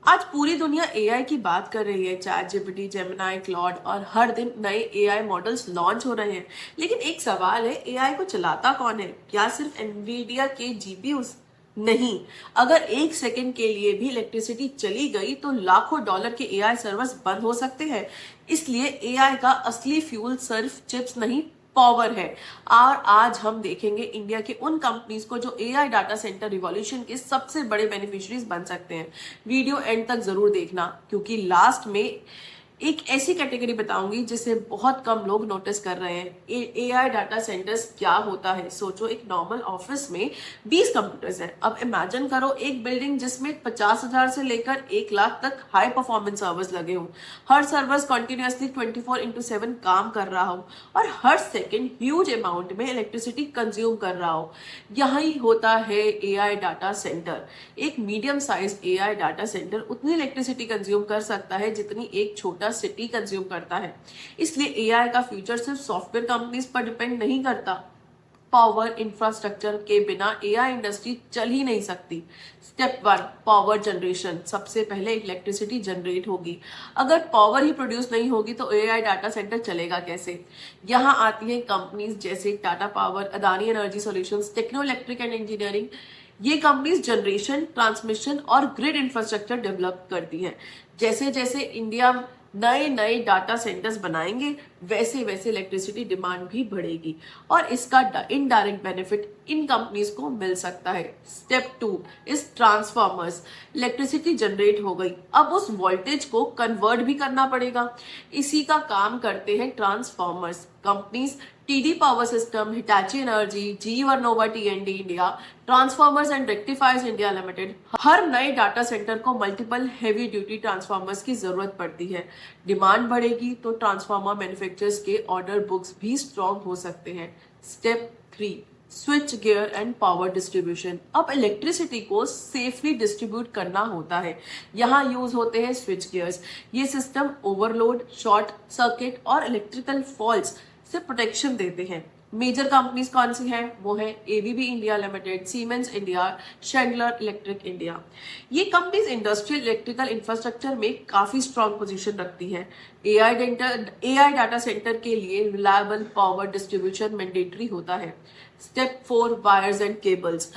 आज पूरी दुनिया एआई की बात कर रही है। चैट जीपीटी, जेमिनाई, क्लॉड और हर दिन नए एआई मॉडल्स लॉन्च हो रहे हैं। लेकिन एक सवाल है, एआई को चलाता कौन है? क्या सिर्फ एनवीडिया के जीपीयूज? नहीं। अगर एक सेकंड के लिए भी इलेक्ट्रिसिटी चली गई तो लाखों डॉलर के एआई सर्वर्स बंद हो सकते हैं। इसलिए एआई का असली फ्यूल सिर्फ चिप्स नहीं, पावर है। और आज हम देखेंगे इंडिया के उन कंपनीज को जो एआई डाटा सेंटर रिवॉल्यूशन के सबसे बड़े बेनिफिशियरीज बन सकते हैं। वीडियो एंड तक जरूर देखना, क्योंकि लास्ट में एक ऐसी कैटेगरी बताऊंगी जिसे बहुत कम लोग नोटिस कर रहे हैं। एआई डाटा सेंटर्स क्या होता है? सोचो, एक नॉर्मल ऑफिस में 20 कंप्यूटर्स हैं। अब इमेजिन करो एक बिल्डिंग जिसमें 50,000 से लेकर 1 लाख तक हाई परफॉर्मेंस सर्वर्स लगे हो। हर सर्वर्स कंटिन्यूअसली 24/7 काम कर रहा हो और हर सेकेंड ह्यूज अमाउंट में इलेक्ट्रिसिटी कंज्यूम कर रहा हो। यही होता है एआई डाटा सेंटर। एक medium size AI data centre उतनी इलेक्ट्रिसिटी कंज्यूम कर सकता है जितनी एक छोटा सिटी कंज्यूम करता है। इसलिए एआई का फ्यूचर सिर्फ सॉफ्टवेयर कंपनीज पर डिपेंड नहीं करता। पावर इंफ्रास्ट्रक्चर के बिना एआई इंडस्ट्री चल ही नहीं सकती। Step 1, power generation. सबसे पहले इलेक्ट्रिसिटी जनरेट होगी। अगर पावर ही प्रोड्यूस नहीं होगी तो एआई डाटा सेंटर चलेगा कैसे? यहाँ आती है कंपनीज जैसे Tata power, Adani energy solutions, techno electric and engineering. ये कंपनीज जनरेशन, ट्रांसमिशन और ग्रिड इंफ्रास्ट्रक्चर डेवलप करती हैं। जैसे जैसे इंडिया नए नए डाटा सेंटर्स बनाएंगे वैसे वैसे इलेक्ट्रिसिटी डिमांड भी बढ़ेगी और इसका इनडायरेक्ट बेनिफिट इन कंपनीज को मिल सकता है। Step 2 is transformers. Electricity generate हो गई, अब उस वोल्टेज को कन्वर्ट भी करना पड़ेगा। इसी का काम करते हैं transformers. Companies TD power system, Hitachi energy, GE Vernova TND India, transformers and rectifiers India limited, हर नए डाटा सेंटर को मल्टीपल हेवी ड्यूटी ट्रांसफार्मर्स की जरूरत पड़ती है। डिमांड बढ़ेगी तो ट्रांसफार्मर मैन्युफैक्चरर्स के ऑर्डर बुक्स भी स्ट्रॉन्ग हो सकते हैं। Step 3, switch gear and power distribution. अब इलेक्ट्रिसिटी को सेफली डिस्ट्रीब्यूट करना होता है। यहाँ यूज होते हैं स्विच गियर्स। ये सिस्टम ओवरलोड, शॉर्ट सर्किट और इलेक्ट्रिकल फॉल्ट्स से प्रोटेक्शन देते हैं। मेजर कंपनीज कौन सी हैं? वो है ABB India limited, Siemens India, Schneider electric India. ये कंपनीज इंडस्ट्रियल इलेक्ट्रिकल इंफ्रास्ट्रक्चर में काफी स्ट्रॉन्ग पोजीशन रखती हैं। एआई डाटा सेंटर के लिए रिलायबल पावर डिस्ट्रीब्यूशन मैंडेटरी होता है। Step 4, wires and cables.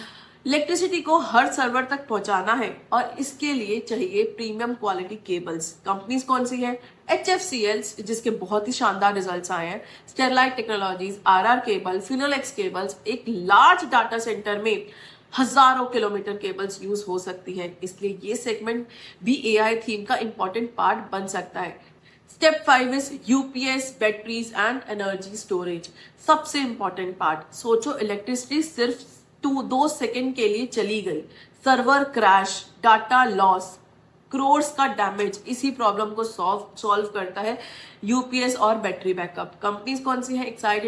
Electricity को हर सर्वर तक पहुंचाना है और इसके लिए चाहिए प्रीमियम क्वालिटी केबल्स। कंपनीज कौन सी है? HFCL, जिसके बहुत ही शानदार रिजल्ट्स आए हैं, Sterlite technologies, RR cable, Finolex cables. एक लार्ज डाटा सेंटर में हजारों किलोमीटर केबल्स यूज हो सकती है, इसलिए ये सेगमेंट भी एआई थीम का इंपॉर्टेंट पार्ट बन सकता है। Step 5 is UPS, batteries and energy storage. सबसे इंपॉर्टेंट पार्ट। सोचो, इलेक्ट्रिसिटी सिर्फ 2 सेकेंड के लिए चली गई, server crash, data loss, crores का डैमेज। इसी प्रॉब्लम को सॉल्व करता है यूपीएस और बैटरी बैकअप। कंपनीज कौन सी है? Exide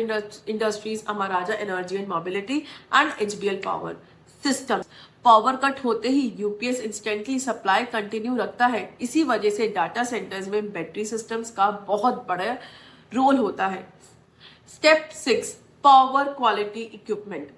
industries, Amaraja energy and mobility and HBL power system. Power cut होते ही यूपीएस इंस्टेंटली सप्लाई कंटिन्यू रखता है। इसी वजह से डाटा सेंटर्स में बैटरी सिस्टम्स का बहुत बड़ा रोल होता है। Step 6, power quality equipment.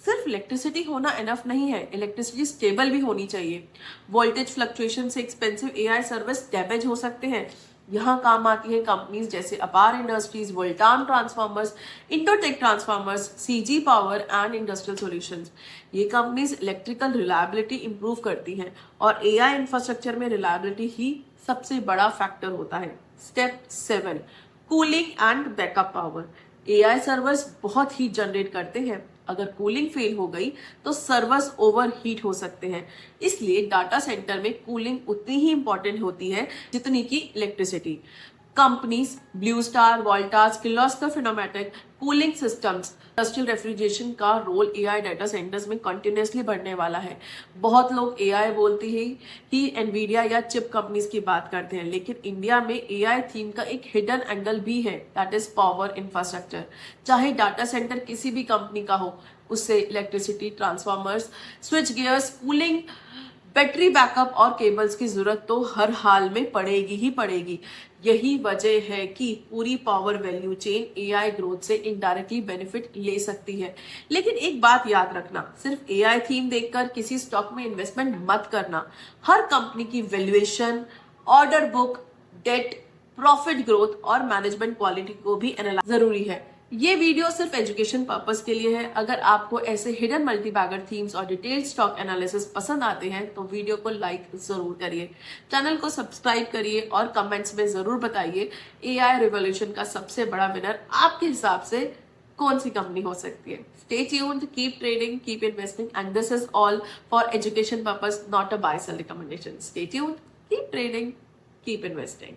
सिर्फ इलेक्ट्रिसिटी होना इनफ नहीं है, इलेक्ट्रिसिटी स्टेबल भी होनी चाहिए। वोल्टेज फ्लक्चुएशन से एक्सपेंसिव एआई सर्विस डैमेज हो सकते हैं। यहाँ काम आती है कंपनीज जैसे Apar industries, Voltamp transformers, Indotech transformers, CG power and industrial solutions. ये कंपनीज इलेक्ट्रिकल रिलायबिलिटी इंप्रूव करती हैं और एआई इंफ्रास्ट्रक्चर में रिलायबिलिटी ही सबसे बड़ा फैक्टर होता है। Step 7, cooling and backup power. AI servers बहुत हीट जनरेट करते हैं। अगर कूलिंग फेल हो गई तो सर्वर्स ओवर हीट हो सकते हैं। इसलिए डाटा सेंटर में कूलिंग उतनी ही इंपॉर्टेंट होती है जितनी की electricity. Companies blue star, Voltas, Kirloskar Pneumatic cooling systems, industrial refrigeration का रोल एआई डाटा सेंटर्स में कंटिन्यूअसली बढ़ने वाला है। बहुत लोग एआई बोलते ही एनवीडिया या चिप कंपनीज की बात करते हैं, लेकिन इंडिया में एआई थीम का एक हिडन एंगल भी है, दैट इज पावर इंफ्रास्ट्रक्चर। चाहे डाटा सेंटर किसी भी कंपनी का हो, उससे electricity, transformers, switch gears, cooling, battery backup और केबल्स की जरूरत तो हर हाल में पड़ेगी ही पड़ेगी। यही वजह है कि पूरी power value chain AI growth से इनडायरेक्टली बेनिफिट ले सकती है। लेकिन एक बात याद रखना, सिर्फ एआई थीम देखकर किसी स्टॉक में इन्वेस्टमेंट मत करना। हर कंपनी की valuation, order book, debt, profit growth और मैनेजमेंट क्वालिटी को भी एनालाइज जरूरी है। ये वीडियो सिर्फ एजुकेशन पर्पस के लिए है। अगर आपको ऐसे हिडन मल्टीबैगर थीम्स और डिटेल्ड स्टॉक एनालिसिस पसंद आते हैं तो वीडियो को लाइक जरूर करिए, चैनल को सब्सक्राइब करिए और कमेंट्स में जरूर बताइए एआई रिवॉल्यूशन का सबसे बड़ा विनर आपके हिसाब से कौन सी कंपनी हो सकती है। Stay tuned, keep trading, keep investing and this is all for education purpose, not a buy sell recommendation. Stay tuned, keep trading, keep investing.